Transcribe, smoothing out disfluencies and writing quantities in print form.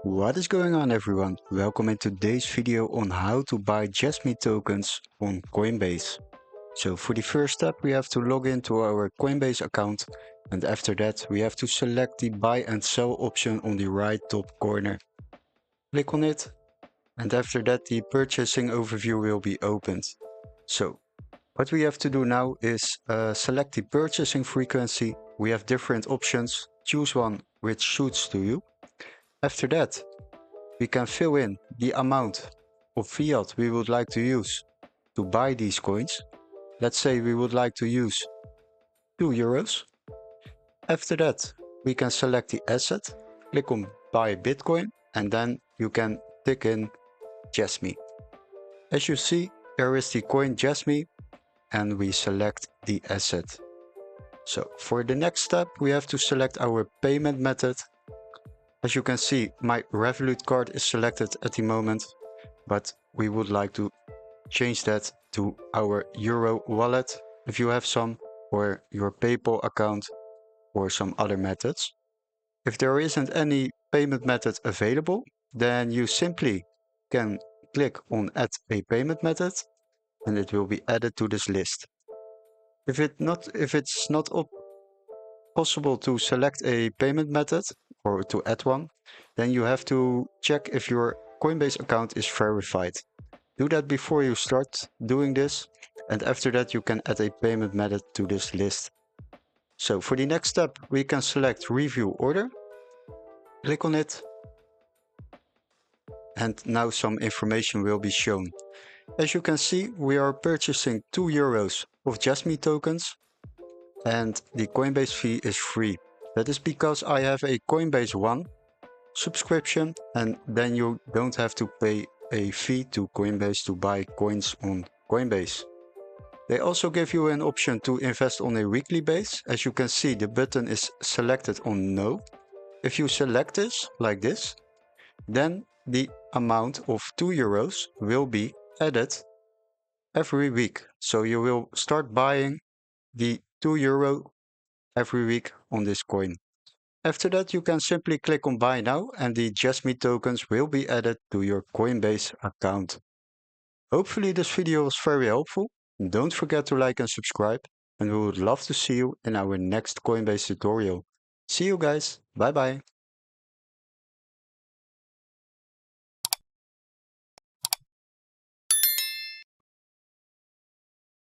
What is going on, everyone? Welcome in today's video on how to buy JASMY tokens on Coinbase. So for the first step we have to log into our Coinbase account, and after that we have to select the buy and sell option on the right top corner. Click on it, and after that the purchasing overview will be opened. So what we have to do now is select the purchasing frequency. We have different options. Choose one which suits to you. After that, we can fill in the amount of fiat we would like to use to buy these coins. Let's say we would like to use €2. After that, we can select the asset, click on buy Bitcoin, and then you can tick in JASMY. As you see, there is the coin JASMY, and we select the asset. So for the next step, we have to select our payment method. As you can see, my Revolut card is selected at the moment, but we would like to change that to our Euro wallet if you have some, or your PayPal account, or some other methods. If there isn't any payment method available, then you simply can click on Add a Payment Method, and it will be added to this list. If it's not possible to select a payment method or to add one, then you have to check if your Coinbase account is verified. Do that before you start doing this, and after that you can add a payment method to this list. So for the next step, we can select Review Order, click on it, and now some information will be shown. As you can see, we are purchasing €2 of JASMY tokens, and the Coinbase fee is free. That is because I have a Coinbase One subscription, and then you don't have to pay a fee to Coinbase to buy coins on Coinbase. They also give you an option to invest on a weekly base. As you can see, the button is selected on No. If you select this, like this, then the amount of €2 will be added every week. So you will start buying the €2 every week on this coin. After that, you can simply click on Buy Now, and the JASMY tokens will be added to your Coinbase account. Hopefully this video was very helpful. Don't forget to like and subscribe, and we would love to see you in our next Coinbase tutorial. See you guys, bye bye.